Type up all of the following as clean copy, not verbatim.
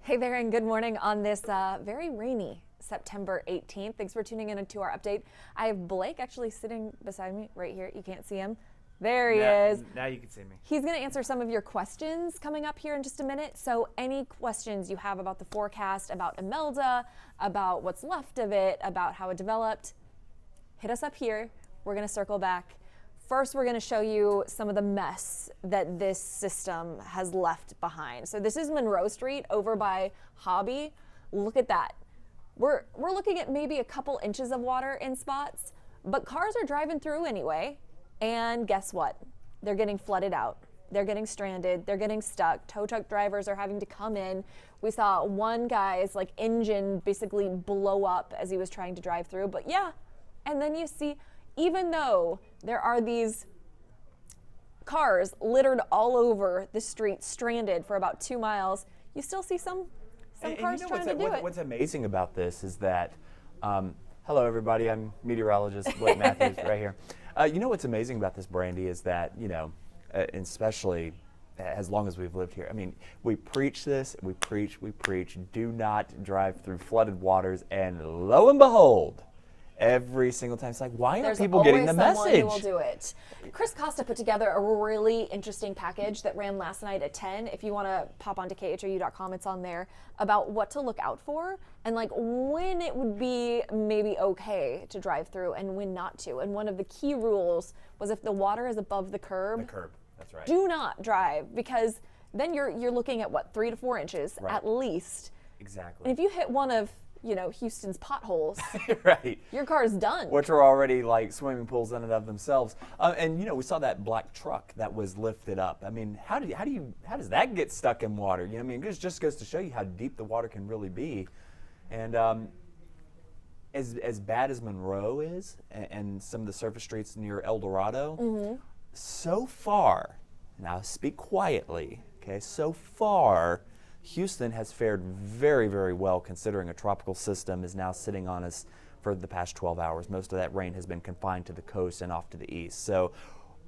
Hey there, and good morning on this very rainy September 18th. Thanks for tuning in to our update. I have Blake actually sitting beside me right here. You can't see him. There he is. Now you can see me. He's going to answer some of your questions coming up here in just a minute. So any questions you have about the forecast, about Imelda, about what's left of it, about how it developed, hit us up here. We're going to circle back. First, we're going to show you some of the mess that this system has left behind. So this is Monroe Street over by Hobby. Look at that. We're looking at maybe a couple inches of water in spots, but cars are driving through anyway. And guess what? They're getting flooded out. They're getting stranded. They're getting stuck. Tow truck drivers are having to come in. We saw one guy's engine basically blow up as he was trying to drive through. But yeah, and then you see, even though there are these cars littered all over the street, stranded for about 2 miles, you still see some cars trying to do it. What's amazing about this is that, hello everybody, I'm meteorologist Blake Matthews right here. You know what's amazing about this, Brandy, is that, especially as long as we've lived here, I mean, we preach this, we preach, do not drive through flooded waters, and lo and behold, every single time it's like, why aren't people getting the message? There's always someone who will do it. Chris Costa put together a really interesting package that ran last night at 10. If you want to pop onto khou.com, it's on there, about what to look out for and when it would be maybe okay to drive through and when not to. And one of the key rules was if the water is above the curb. That's right. Do not drive, because then you're looking at 3 to 4 inches at least. Exactly. And if you hit one of Houston's potholes, right, your car's done. Which are already like swimming pools in and of themselves. And we saw that black truck that was lifted up. I mean, how does that get stuck in water? I mean, it just goes to show you how deep the water can really be. And as bad as Monroe is, and some of the surface streets near El Dorado, so far, now speak quietly, okay? So far, Houston has fared very, very well, considering a tropical system is now sitting on us for the past 12 hours. Most of that rain has been confined to the coast and off to the east. So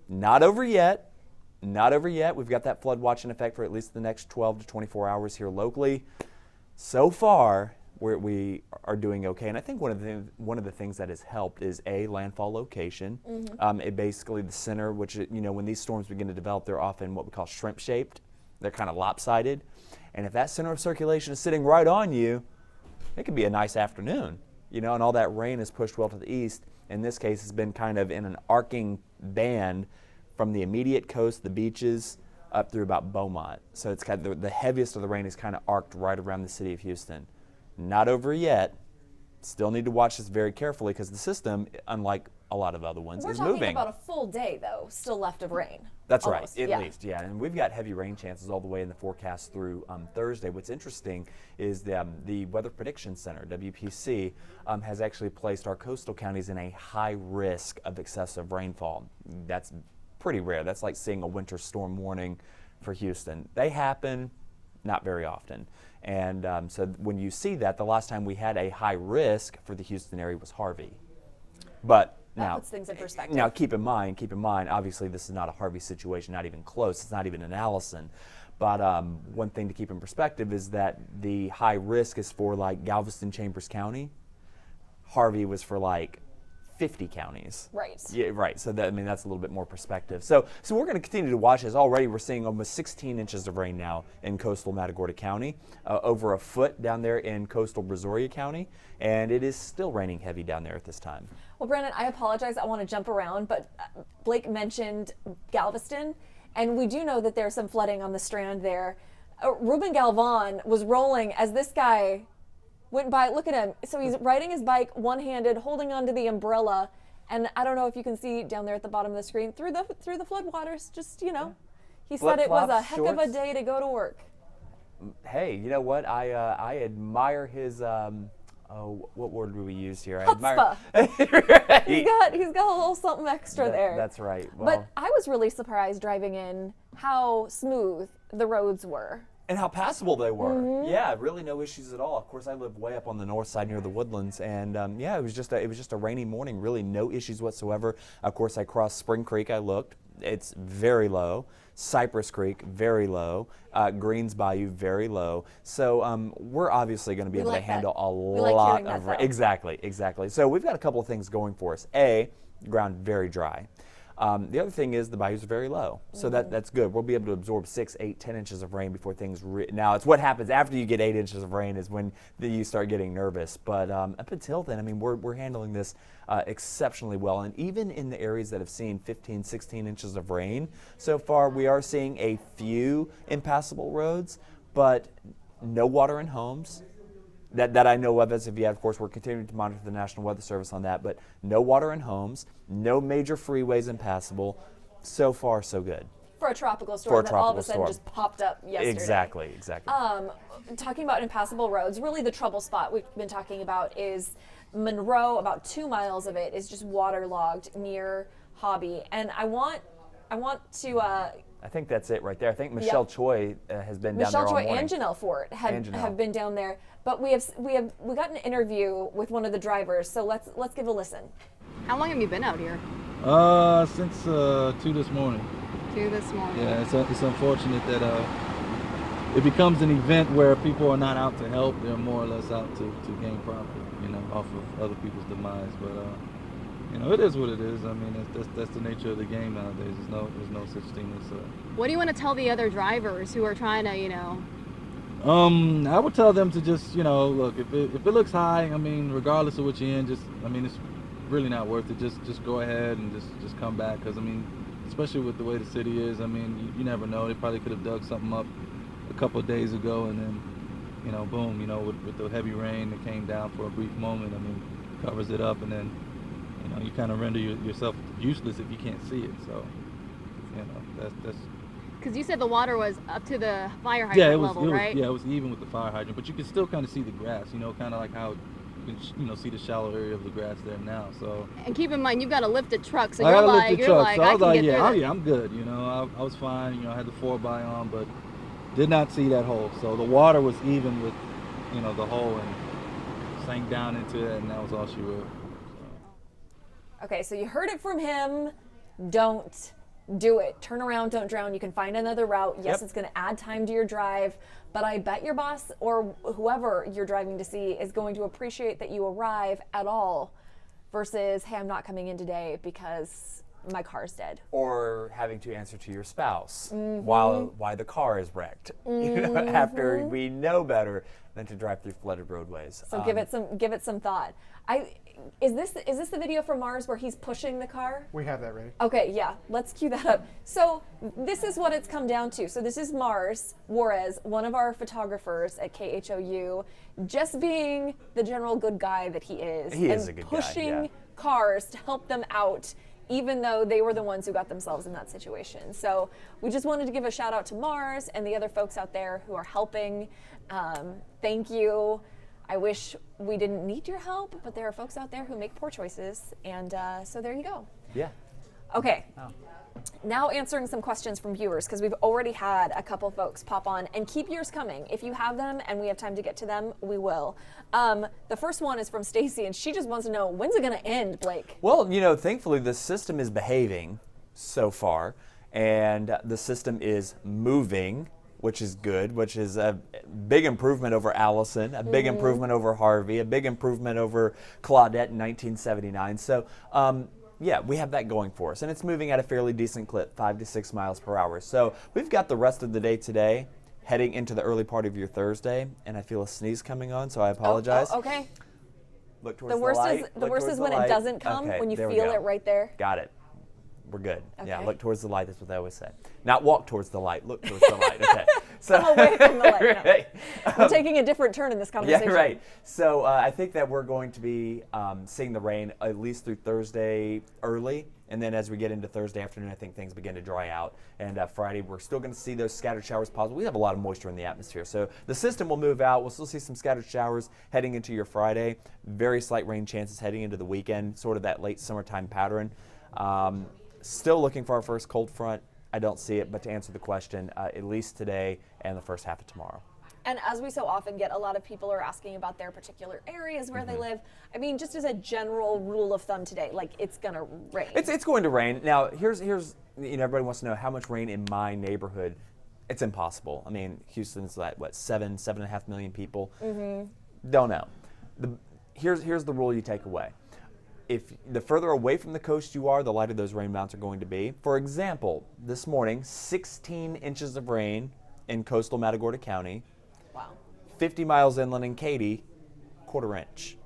not over yet. Not over yet. We've got that flood watch in effect for at least the next 12 to 24 hours here locally. So far, we are doing okay. And I think one of the things that has helped is landfall location. It basically the center, which when these storms begin to develop, they're often what we call shrimp shaped. They're kind of lopsided. And if that center of circulation is sitting right on you, it could be a nice afternoon, and all that rain is pushed well to the east. In this case, it's been kind of in an arcing band from the immediate coast, the beaches, up through about Beaumont. So it's kind of the heaviest of the rain is kind of arced right around the city of Houston. Not over yet. Still need to watch this very carefully, because the system, unlike a lot of other ones, is moving. We're talking about a full day, though, still left of rain. That's almost. Right, at least, yeah. And we've got heavy rain chances all the way in the forecast through Thursday. What's interesting is the Weather Prediction Center, WPC, has actually placed our coastal counties in a high risk of excessive rainfall. That's pretty rare. That's like seeing a winter storm warning for Houston. They happen not very often. And so when you see that, the last time we had a high risk for the Houston area was Harvey. But that puts things in perspective. Now keep in mind, obviously this is not a Harvey situation, not even close. It's not even an Allison. But one thing to keep in perspective is that the high risk is for Galveston, Chambers County. Harvey was for 50 counties. Right. Yeah, right. So that's a little bit more perspective. So we're going to continue to watch this. Already we're seeing almost 16 inches of rain now in coastal Matagorda County, over a foot down there in coastal Brazoria County, and it is still raining heavy down there at this time. Well, Brandon, I apologize. I want to jump around, but Blake mentioned Galveston, and we do know that there's some flooding on the strand there. Ruben Galvan was rolling as this guy went by. Look at him. So he's riding his bike one-handed, holding onto the umbrella, and I don't know if you can see down there at the bottom of the screen through the floodwaters. Just he said it was a heck of a day to go to work. Hey, you know what? I admire his. What word do we use here? Chutzpah. Right. He's got a little something extra there. That's right. Well, but I was really surprised driving in how smooth the roads were. And how passable they were. Yeah, really no issues at all. Of course, I live way up on the north side near the Woodlands, and it was just a rainy morning. Really no issues whatsoever. Of course, I crossed Spring Creek. I looked. it's very low. Cypress Creek, very low. Greens Bayou, very low. So we're obviously going to be able to handle a lot of rain. Exactly. So we've got a couple of things going for us. A, ground very dry. The other thing is the bayous are very low, so that's good. We'll be able to absorb 6, 8, 10 inches of rain before things. Now, it's what happens after you get 8 inches of rain is when you start getting nervous. But up until then, I mean, we're handling this exceptionally well. And even in the areas that have seen 15, 16 inches of rain so far, we are seeing a few impassable roads, but no water in homes. That I know of as of yet. Of course, we're continuing to monitor the National Weather Service on that, but no water in homes, no major freeways impassable. So far, so good. For a tropical storm that all of a sudden just popped up yesterday. Exactly. Talking about impassable roads, really the trouble spot we've been talking about is Monroe. About 2 miles of it is just waterlogged near Hobby, and I want to. I think that's it right there. I think Michelle Choi has been down there all morning. Michelle Choi and Janelle Fort have been down there. But we got an interview with one of the drivers, so let's give a listen. How long have you been out here? Since 2 this morning. 2 this morning. Yeah, it's unfortunate that it becomes an event where people are not out to help; they're more or less out to gain profit, off of other people's demise. But it is what it is. I mean, that's the nature of the game nowadays. There's no such thing as. What do you want to tell the other drivers who are trying to, I would tell them to just, look, if it looks high, I mean, regardless of what you're in, it's really not worth it. Just go ahead and just come back, because I mean, especially with the way the city is, I mean, you never know. They probably could have dug something up a couple of days ago, and then, boom, with the heavy rain that came down for a brief moment, I mean, covers it up, and then, you kind of render yourself useless if you can't see it. So, that's. Because you said the water was up to the fire hydrant level, right? Yeah, it was even with the fire hydrant, but you can still kind of see the grass, kind of like how you can, see the shallow area of the grass there now. So. And keep in mind, you've got a lifted truck, so I you're like, so I can get through it. Yeah, I'm good. I was fine. I had the 4x on, but did not see that hole. So the water was even with, the hole, and sank down into it, and that was all she wrote. Okay, so you heard it from him. Don't do it. Turn around, don't drown. You can find another route. Yes, it's going to add time to your drive, but I bet your boss or whoever you're driving to see is going to appreciate that you arrive at all versus, hey, I'm not coming in today because my car's dead. Or having to answer to your spouse why the car is wrecked. After we know better than to drive through flooded roadways. So give it some thought. Is this the video from Mars where he's pushing the car? We have that ready. Okay, yeah, let's cue that up. So this is what it's come down to. So this is Mars Juarez, one of our photographers at KHOU, just being the general good guy that he is. He is a good guy, pushing cars to help them out, even though they were the ones who got themselves in that situation. So we just wanted to give a shout out to Mars and the other folks out there who are helping. Thank you. I wish we didn't need your help, but there are folks out there who make poor choices, and so there you go. Yeah. Okay. Oh. Now answering some questions from viewers, because we've already had a couple folks pop on, and keep yours coming. If you have them and we have time to get to them, we will. The first one is from Stacy, and she just wants to know, when's it going to end, Blake? Well, thankfully the system is behaving so far, and the system is moving, which is good, which is a big improvement over Allison, a big improvement over Harvey, a big improvement over Claudette in 1979. So, yeah, we have that going for us. And it's moving at a fairly decent clip, 5 to 6 miles per hour. So we've got the rest of the day today, heading into the early part of your Thursday, and I feel a sneeze coming on, so I apologize. Oh, okay. Look towards the light. The worst is when it doesn't come, when you feel it right there. Got it. We're good. Okay. Yeah, look towards the light. That's what they always say. Not walk towards the light. Look towards the light. Okay. So come away from the light. No. Right. We're taking a different turn in this conversation. Yeah, right. So I think that we're going to be seeing the rain at least through Thursday early. And then as we get into Thursday afternoon, I think things begin to dry out. And Friday, we're still going to see those scattered showers possible. We have a lot of moisture in the atmosphere. So the system will move out. We'll still see some scattered showers heading into your Friday. Very slight rain chances heading into the weekend, sort of that late summertime pattern. Still looking for our first cold front. I don't see it, but to answer the question, at least today and the first half of tomorrow. And as we so often get, a lot of people are asking about their particular areas where they live. I mean, just as a general rule of thumb today, like it's gonna rain. It's going to rain. Now, here's everybody wants to know how much rain in my neighborhood. It's impossible. I mean, Houston's like what 7.5 million people. Don't know. Here's the rule you take away. If the further away from the coast you are, the lighter those rain amounts are going to be. For example, this morning, 16 inches of rain in coastal Matagorda County. Wow. 50 miles inland in Katy, 1/4 inch.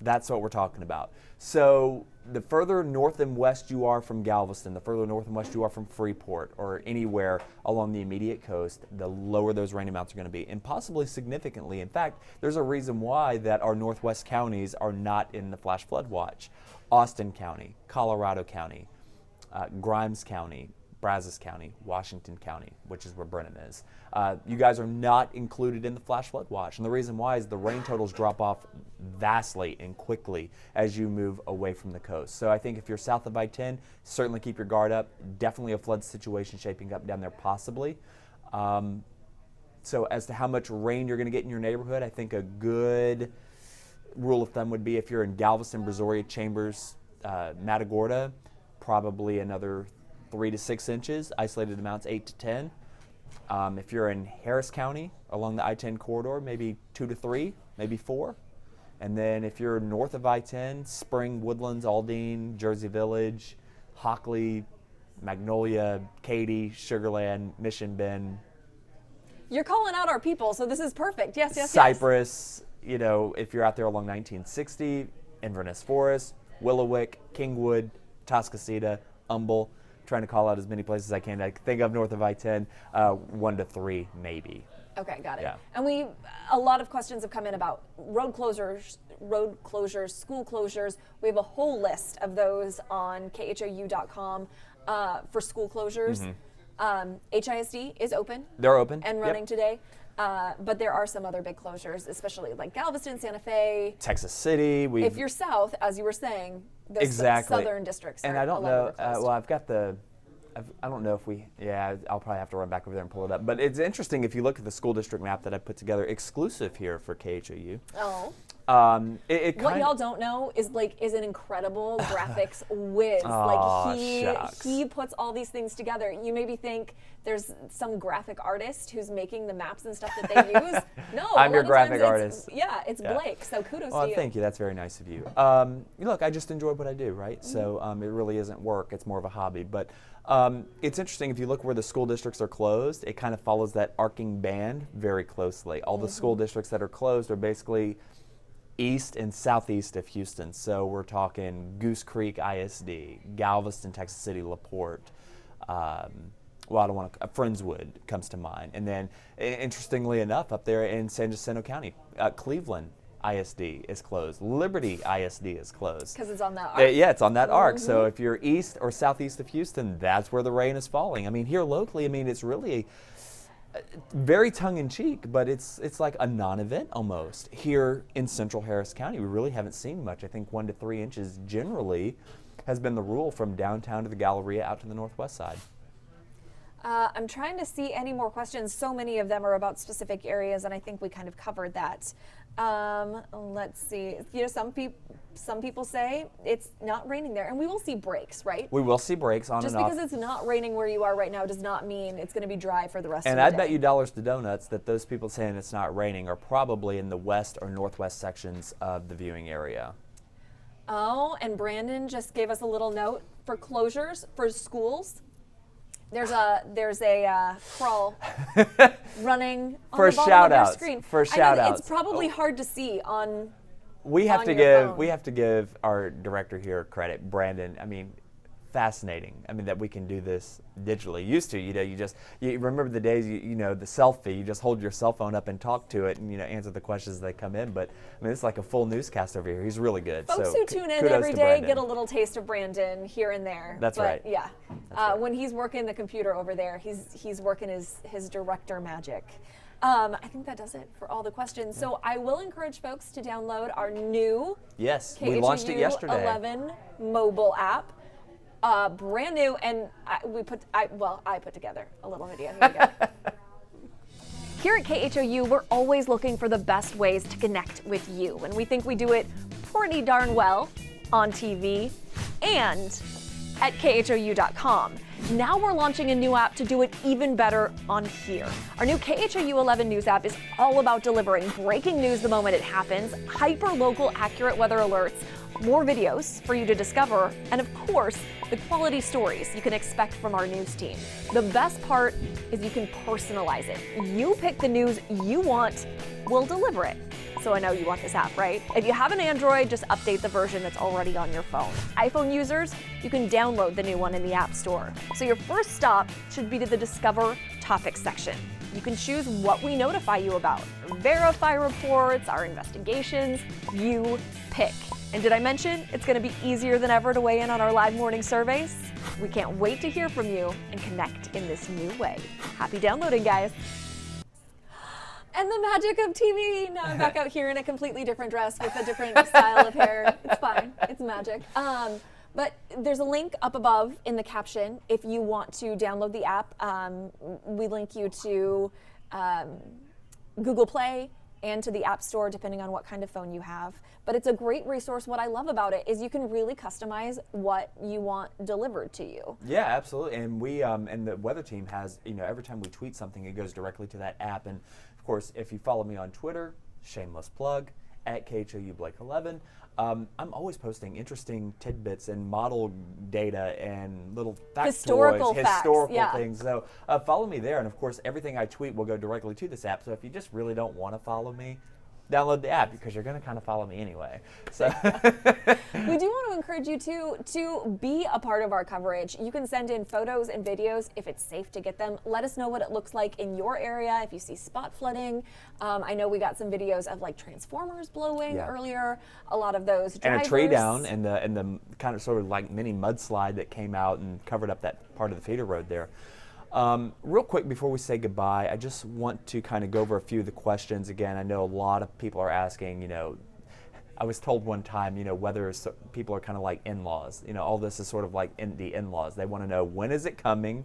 That's what we're talking about. So the further north and west you are from Galveston, the further north and west you are from Freeport or anywhere along the immediate coast, the lower those rain amounts are going to be, and possibly significantly. In fact, there's a reason why that our northwest counties are not in the flash flood watch. Austin County, Colorado County, Grimes County, Brazos County, Washington County, which is where Brenham is. You guys are not included in the flash flood watch. And the reason why is the rain totals drop off vastly and quickly as you move away from the coast. So I think if you're south of I-10, certainly keep your guard up. Definitely a flood situation shaping up down there possibly. So as to how much rain you're going to get in your neighborhood, I think a good rule of thumb would be if you're in Galveston, Brazoria, Chambers, Matagorda, probably another 3 to 6 inches, isolated amounts 8 to 10. If you're in Harris County along the I-10 corridor, maybe 2 to 3, maybe 4. And then if you're north of I-10, Spring, Woodlands, Aldine, Jersey Village, Hockley, Magnolia, Katy, Sugarland, Mission Bend. You're calling out our people, so this is perfect. Yes, yes, Cypress, you know, if you're out there along 1960, Inverness Forest, Willowick, Kingwood, Toscasita, Humble. Trying to call out as many places as I can. I think of north of I-10, 1 to 3 maybe. Okay, got it. Yeah. And a lot of questions have come in about road closures, school closures. We have a whole list of those on khou.com for school closures. HISD is open. They're open. And running today. But there are some other big closures, especially like Galveston, Santa Fe. Texas City. If you're south, as you were saying, the exactly. southern districts and are I don't know, closed. well, I've got I don't know if I'll probably have to run back over there and pull it up. But it's interesting if you look at the school district map that I put together, exclusive here for KHOU. Oh. What y'all don't know is an incredible graphics whiz. He puts all these things together. You maybe think there's some graphic artist who's making the maps and stuff that they use. No, I'm your graphic artist. It's Blake. So kudos to you. Thank you. That's very nice of you. Look, I just enjoy what I do, right? So it really isn't work. It's more of a hobby. But it's interesting if you look where the school districts are closed, it kind of follows that arcing band very closely. All the school districts that are closed are basically east and southeast of Houston. So we're talking Goose Creek ISD, Galveston, Texas City, LaPorte. Friendswood comes to mind. And then, interestingly enough, up there in San Jacinto County, Cleveland ISD is closed. Liberty ISD is closed. Because it's on that arc. Yeah, it's on that arc. So if you're east or southeast of Houston, that's where the rain is falling. I mean, here locally, it's really very tongue-in-cheek, but it's like a non-event almost. Here in central Harris County, we really haven't seen much. I think 1 to 3 inches generally has been the rule from downtown to the Galleria out to the northwest side. I'm trying to see any more questions. So many of them are about specific areas, and I think we kind of covered that. Let's see. Some people say it's not raining there, and we will see breaks, right? We will see breaks on Just and off. because it's not raining where you are right now does not mean it's going to be dry for the rest of the day. And I bet you dollars to donuts that those people saying it's not raining are probably in the west or northwest sections of the viewing area. Oh, and Brandon just gave us a little note for closures for schools. There's a crawl running on for the bottom of your screen. For shout outs. It's probably hard to see on. We have to give our director here credit, Brandon. Fascinating. That we can do this digitally. Used to, you remember the days, the selfie. You just hold your cell phone up and talk to it, and answer the questions as they come in. But it's like a full newscast over here. He's really good. Folks who tune in every day get a little taste of Brandon here and there. That's right. Yeah. That's right. When he's working the computer over there, he's working his director magic. I think that does it for all the questions. So I will encourage folks to download our new we launched it yesterday. 11 mobile app. Brand new, and I put together a little video. Here we go. Here at KHOU, we're always looking for the best ways to connect with you, and we think we do it pretty darn well on TV and at KHOU.com. Now we're launching a new app to do it even better on here. Our new KHOU 11 News app is all about delivering breaking news the moment it happens, hyper-local accurate weather alerts, more videos for you to discover, and of course, the quality stories you can expect from our news team. The best part is you can personalize it. You pick the news you want, we'll deliver it. So I know you want this app, right? If you have an Android, just update the version that's already on your phone. iPhone users, you can download the new one in the App Store. So your first stop should be to the Discover Topics section. You can choose what we notify you about. Verify reports, our investigations, you pick. And did I mention it's going to be easier than ever to weigh in on our live morning surveys? We can't wait to hear from you and connect in this new way. Happy downloading, guys. And the magic of TV. Now I'm back out here in a completely different dress with a different style of hair. It's fine. It's magic. But there's a link up above in the caption if you want to download the app. We link you to Google Play and to the App Store, depending on what kind of phone you have. But it's a great resource. What I love about it is you can really customize what you want delivered to you. Yeah, absolutely. And we and the weather team has, every time we tweet something, it goes directly to that app. And of course, if you follow me on Twitter, shameless plug, at KHOU Blake 11, I'm always posting interesting tidbits and model data and little Historical facts, yeah. things. So follow me there. And of course, everything I tweet will go directly to this app. So if you just really don't want to follow me, download the app because you're going to kind of follow me anyway. So we do want to encourage you to be a part of our coverage. You can send in photos and videos if it's safe to get them. Let us know what it looks like in your area. If you see spot flooding, I know we got some videos of like transformers blowing earlier. A lot of those drivers. And a tree down and the kind of sort of like mini mudslide that came out and covered up that part of the feeder road there. Real quick before we say goodbye, I just want to kind of go over a few of the questions again. I know a lot of people are asking, I was told one time, whether people are kind of like in-laws. All this is sort of like the in-laws. They want to know, when is it coming?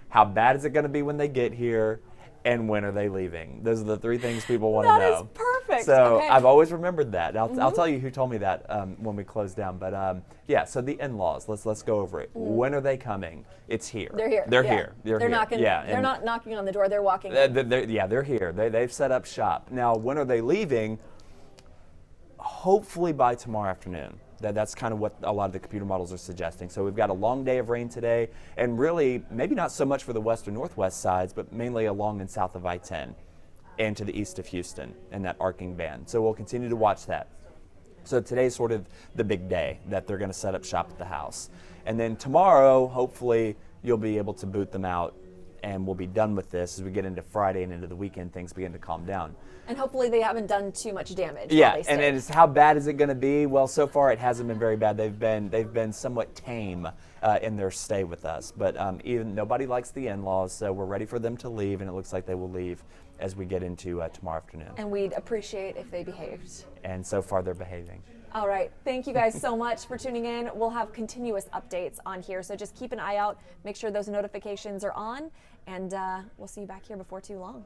How bad is it going to be when they get here? And when are they leaving? Those are the three things people want to know. That is perfect. So okay. I've always remembered that. I'll tell you who told me that when we close down. But yeah, so the in-laws. Let's go over it. When are they coming? It's here. They're here. They're yeah. here. They're here. Knocking. Yeah, they're not knocking on the door. They're walking. They're here. They've set up shop. Now, when are they leaving? Hopefully by tomorrow afternoon. That's kind of what a lot of the computer models are suggesting. So we've got a long day of rain today, and really maybe not so much for the west or northwest sides, but mainly along and south of I-10 and to the east of Houston and that arcing band. So we'll continue to watch that. So today's sort of the big day that they're going to set up shop at the house. And then tomorrow, hopefully, you'll be able to boot them out, and we'll be done with this as we get into Friday and into the weekend. Things begin to calm down. And hopefully they haven't done too much damage. Yeah, and it's how bad is it going to be? Well, so far it hasn't been very bad. They've been somewhat tame in their stay with us, but even nobody likes the in-laws, so we're ready for them to leave, and it looks like they will leave as we get into tomorrow afternoon. And we'd appreciate if they behaved. And so far they're behaving. All right, thank you guys so much for tuning in. We'll have continuous updates on here, so just keep an eye out. Make sure those notifications are on, and we'll see you back here before too long.